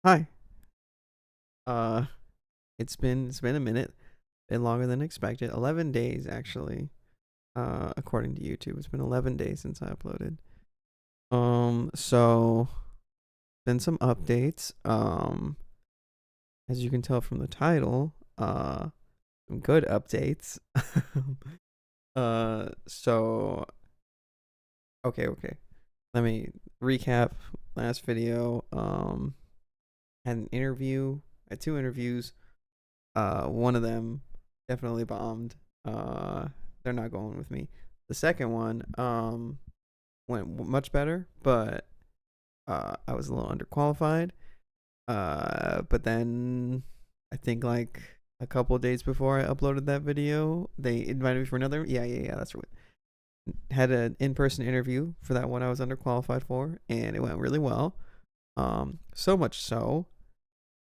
Hi. Uh, it's been a minute, been longer than expected. 11 days actually. According to YouTube, it's been 11 days since I uploaded. So been some updates. As you can tell from the title, some good updates. So okay. Let me recap last video. Had an interview, had two interviews. One of them definitely bombed. They're not going with me. The second one went much better, but I was a little underqualified. But then I think like a couple of days before I uploaded that video, they invited me for another. Yeah. That's right. Had an in-person interview for that one I was underqualified for, and it went really well. So much so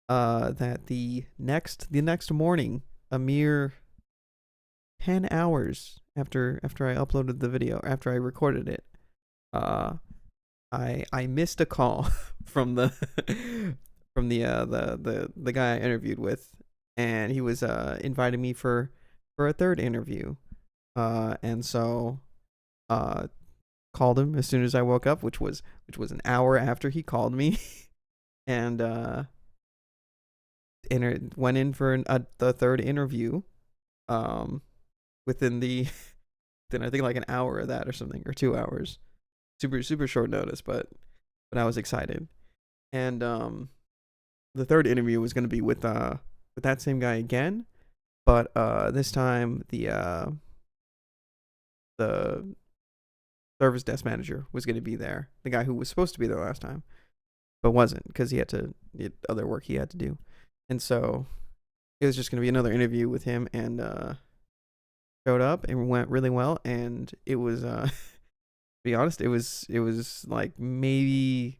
that the next morning, a mere 10 hours after I uploaded the video, after I recorded it, uh I missed a call from the from the guy I interviewed with, and he was inviting me for a third interview. And so uh called him as soon as I woke up, which was an hour after he called me. And went in for the third interview um within the then I think like an hour of that or something, or 2 hours. Super short notice, but I was excited. And the third interview was going to be with that same guy again, but this time the service desk manager was going to be there, the guy who was supposed to be there last time but wasn't because he had other work he had to do. And so it was just going to be another interview with him, and showed up and went really well. And it was to be honest, it was like maybe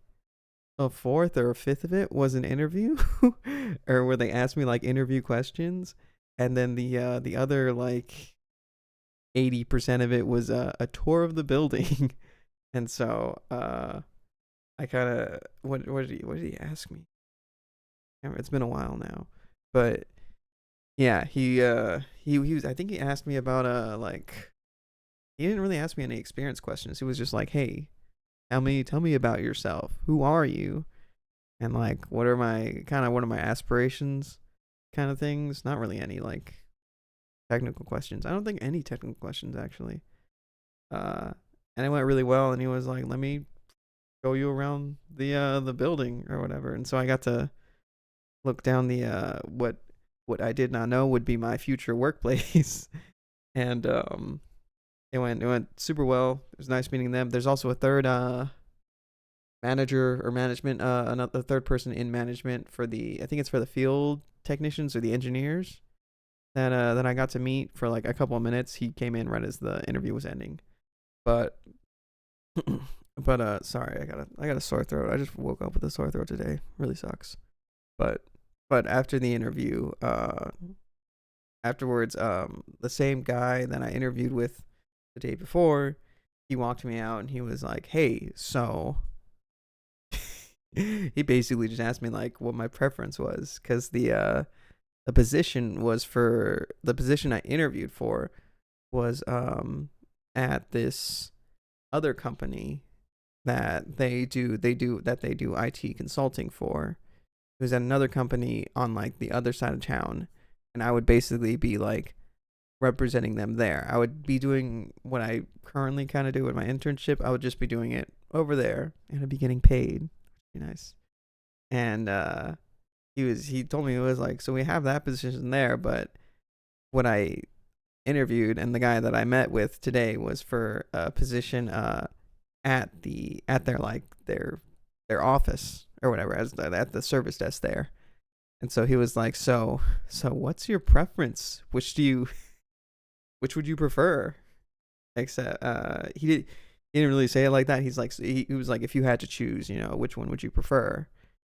a fourth or a fifth of it was an interview, or where they asked me like interview questions, and then the other like 80% of it was a tour of the building. And so I kind of what did he ask me? It's been a while now, but yeah, he was, I think he asked me about like, he didn't really ask me any experience questions. He was just like, hey, tell me about yourself. Who are you? And like, what are my aspirations, kind of things. Not really any like technical questions. I don't think any technical questions actually. Uh, and it went really well. And he was like, let me show you around the building or whatever. And so I got to look down the what I did not know would be my future workplace. And it went super well. It was nice meeting them. There's also a third manager or management, another third person in management for the, I think it's for the field technicians or the engineers, that I got to meet for like a couple of minutes. He came in right as the interview was ending. But sorry, I got a sore throat. I just woke up with a sore throat today. Really sucks. But after the interview, afterwards, the same guy that I interviewed with the day before, he walked me out and he was like, "Hey, so," he basically just asked me like what my preference was, because the position was for the position I interviewed for was at this other company that they do IT consulting for. It was at another company on like the other side of town, and I would basically be like representing them there. I would be doing what I currently kind of do with my internship. I would just be doing it over there, and I'd be getting paid. Be nice. And he told me, it was like, so we have that position there, but what I interviewed and the guy that I met with today was for a position at their like their office or whatever, as at the service desk there. And so he was like, so what's your preference? Which would you prefer? Except he didn't really say it like that. He's like, he was like, if you had to choose, which one would you prefer?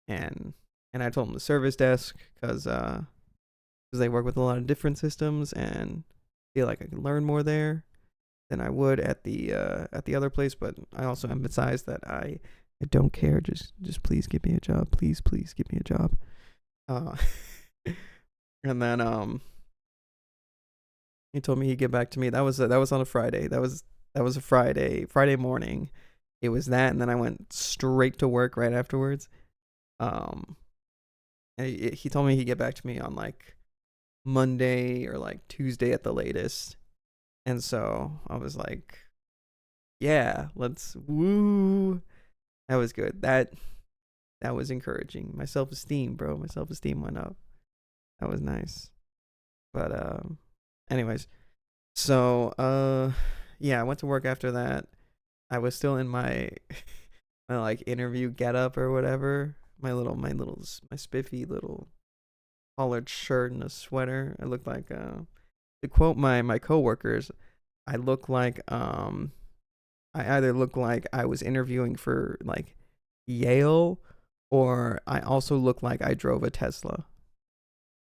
And I told him the service desk, because they work with a lot of different systems, and I feel like I can learn more there than I would at the other place. But I also emphasized that I I don't care. Just please give me a job. Please give me a job. Uh, and then he told me he'd get back to me. That was on a Friday. That was a Friday morning. It was that, and then I went straight to work right afterwards. Um, and he told me he'd get back to me on like Monday or like Tuesday at the latest. And so I was like, yeah, let's woo. That was good. That was encouraging. My self-esteem, bro. My self-esteem went up. That was nice. But anyways, so yeah, I went to work after that. I was still in my my like interview getup or whatever. My spiffy little collared shirt and a sweater. I looked like to quote my coworkers, I look like I either look like I was interviewing for like Yale, or I also look like I drove a Tesla,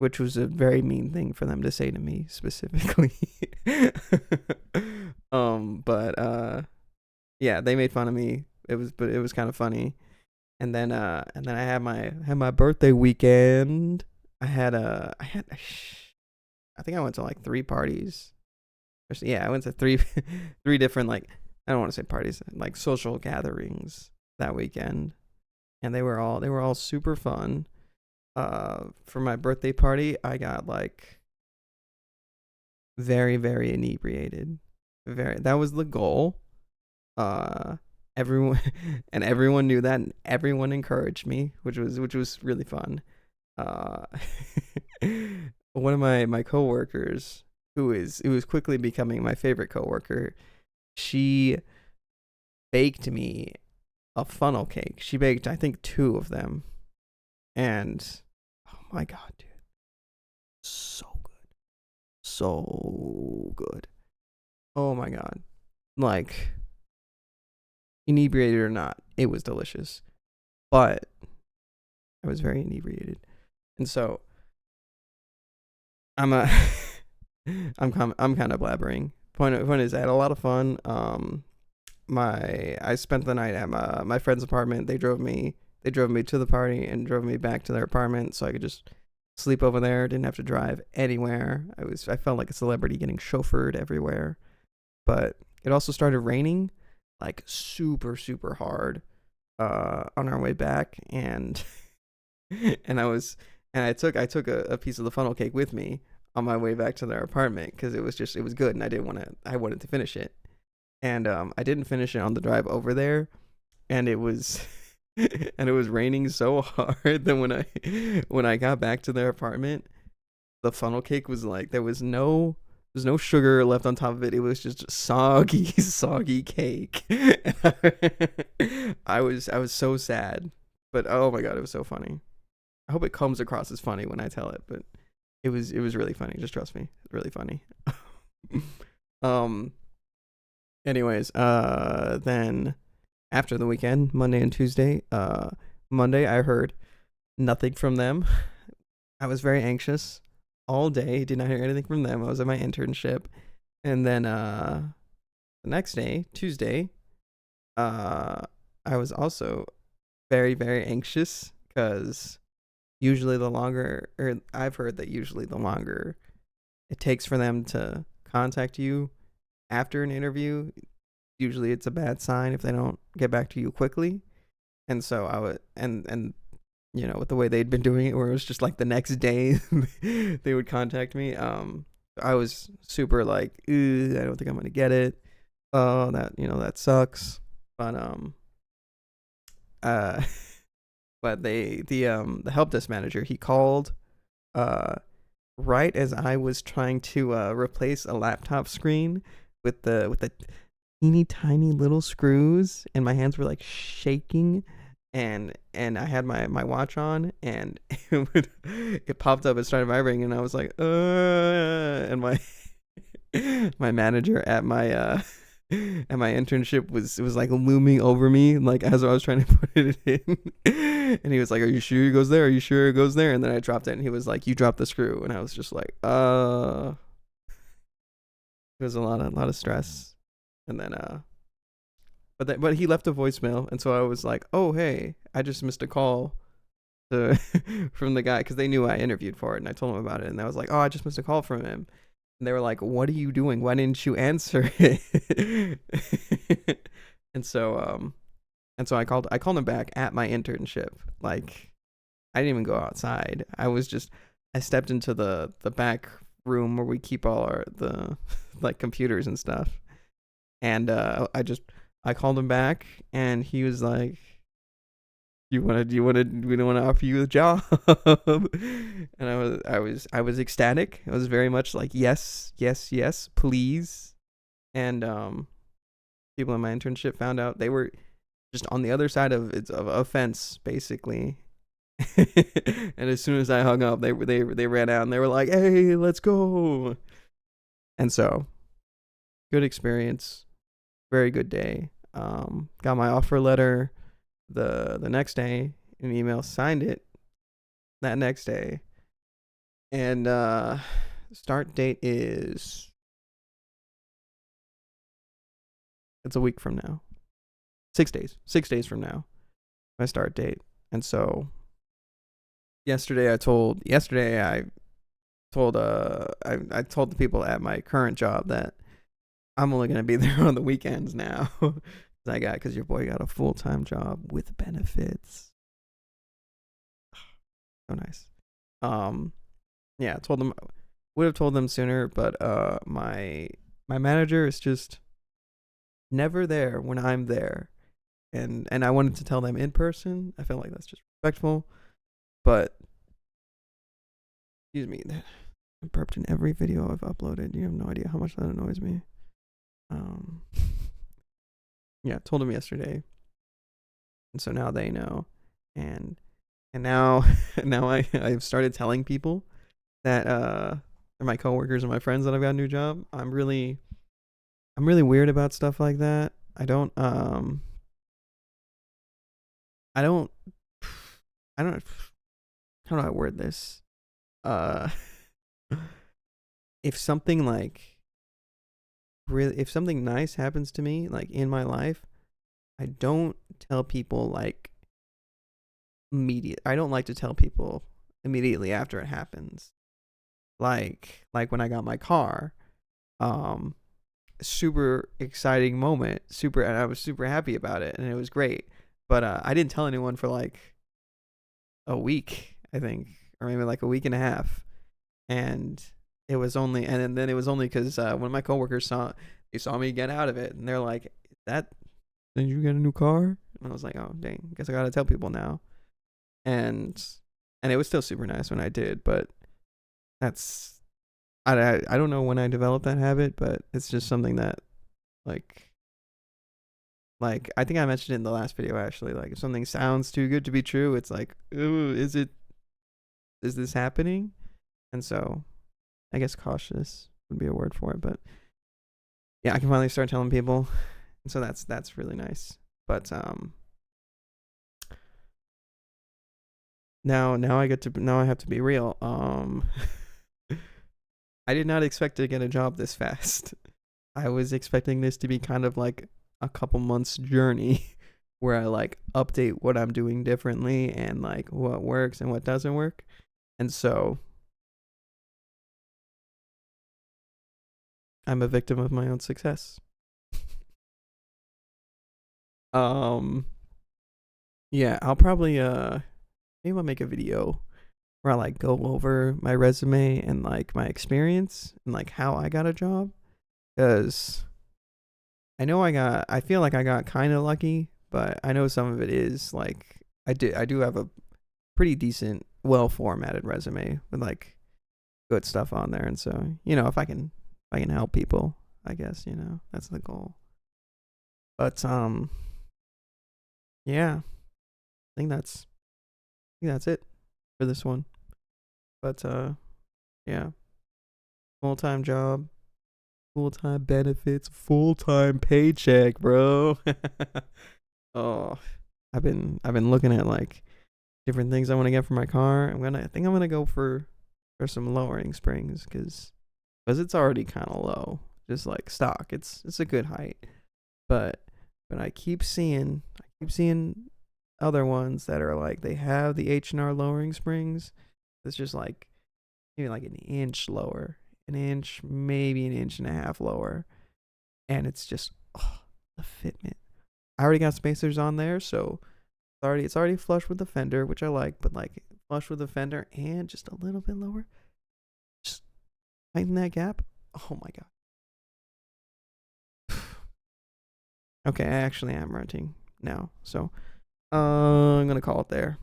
which was a very mean thing for them to say to me specifically. But yeah, they made fun of me. But it was kind of funny. And then I had my birthday weekend. I think I went to like three parties. Yeah, I went to three three different, like, I don't want to say parties, like social gatherings that weekend, and they were all super fun. For my birthday party, I got like very inebriated. Very, that was the goal. Uh, everyone and everyone knew that, and everyone encouraged me, which was really fun. Uh, one of my coworkers, who is quickly becoming my favorite coworker, she baked me a funnel cake. She baked, I think, two of them, and oh my god, dude, so good, so good. Oh my god, like, inebriated or not, it was delicious. But I was very inebriated, and so I'm a I'm kind of blabbering. Point is, I had a lot of fun. I spent the night at my friend's apartment. They drove me to the party and drove me back to their apartment, so I could just sleep over there. Didn't have to drive anywhere. I felt like a celebrity getting chauffeured everywhere. But it also started raining, like super hard, on our way back, and and I took a piece of the funnel cake with me on my way back to their apartment, because it was good, and I wanted to finish it. And I didn't finish it on the drive over there, and it was and it was raining so hard that when I got back to their apartment, the funnel cake was like, there's no sugar left on top of it. It was just soggy cake. I was so sad, but oh my god, it was so funny. I hope it comes across as funny when I tell it, but it was really funny. Just trust me, it's really funny. um. Anyways, then after the weekend, Monday and Tuesday, Monday I heard nothing from them. I was very anxious all day. Did not hear anything from them. I was at my internship, and then the next day, Tuesday, I was also very anxious, because usually the longer, or I've heard that usually the longer it takes for them to contact you after an interview, usually it's a bad sign if they don't get back to you quickly. And so I would, and you know, with the way they'd been doing it, where it was just like the next day they would contact me. I was super like, I don't think I'm gonna get it. Oh, that, you know, that sucks. But uh, but the help desk manager, he called uh right as I was trying to replace a laptop screen with the teeny tiny little screws, and my hands were like shaking, and I had my watch on, and it popped up, it started vibrating, and I was like, and my my manager at my internship was like looming over me, like, as I was trying to put it in, and he was like, "Are you sure it goes there? Are you sure it goes there?" And then I dropped it, and he was like, "You dropped the screw," and I was just like, it was a lot of stress. And then but he left a voicemail, and so I was like, oh hey, I just missed a call to from the guy, because they knew I interviewed for it, and I told them about it, and I was like, oh, I just missed a call from him, and they were like, what are you doing? Why didn't you answer it? and so I called him back at my internship. Like, I didn't even go outside. I stepped into the back room where we keep all the like computers and stuff. And I called him back, and he was like, we don't want to offer you a job. And I was ecstatic. I was very much like, yes, yes, yes, please. And people in my internship found out they were just on the other side of a fence, basically. And as soon as I hung up, they ran out, and they were like, hey, let's go. And so, good experience, very good day. Got my offer letter the next day, an email, signed it that next day, and start date is, it's a week from now. 6 days from now, my start date. And so yesterday I told the people at my current job that I'm only gonna be there on the weekends now. Because your boy got a full-time job with benefits. So nice. Yeah, would have told them sooner, but my manager is just never there when I'm there, and I wanted to tell them in person. I felt like that's just respectful, but excuse me, I burped in every video I've uploaded. You have no idea how much that annoys me. Yeah, told them yesterday, and so now they know, and now I've started telling people that my coworkers and my friends that I've got a new job. I'm really weird about stuff like that. I don't how do I word this? If something if something nice happens to me, like in my life, I don't tell people like I don't like to tell people immediately after it happens. Like when I got my car, super exciting moment, and I was super happy about it, and it was great. But I didn't tell anyone for like a week, I think, or maybe like a week and a half. And it was only because one of my coworkers saw me get out of it, and they're like, did you get a new car? And I was like, oh dang, guess I gotta tell people now. And it was still super nice when I did, but that's I don't know when I developed that habit, but it's just something that like I think I mentioned it in the last video, actually. Like, if something sounds too good to be true, it's like, ooh, is this happening? And so I guess cautious would be a word for it, but yeah, I can finally start telling people, and so that's really nice. But now I have to be real. I did not expect to get a job this fast. I was expecting this to be kind of like a couple months journey where I like update what I'm doing differently and like what works and what doesn't work. And so I'm a victim of my own success. Yeah, I'll probably maybe I'll make a video where I like go over my resume and like my experience and like how I got a job, because I feel like I got kind of lucky, but I know some of it is like I do have a pretty decent, well formatted resume with like good stuff on there, and so if I can help people, I guess that's the goal. But yeah, I think that's it for this one. But yeah, full-time job, full-time benefits, full-time paycheck, bro. Oh, I've been looking at like different things I want to get for my car. I think I'm gonna go for some lowering springs, because it's already kind of low, just like stock. It's a good height, but but I keep seeing other ones that are like they have the H&R lowering springs. It's just like maybe like an inch lower, an inch, maybe an inch and a half lower, and it's just the fitment. I already got spacers on there, so it's already flush with the fender, which I like, but like flush with the fender and just a little bit lower, just tighten that gap. Oh my god. Okay, I actually am renting now, so I'm gonna call it there.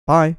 Bye.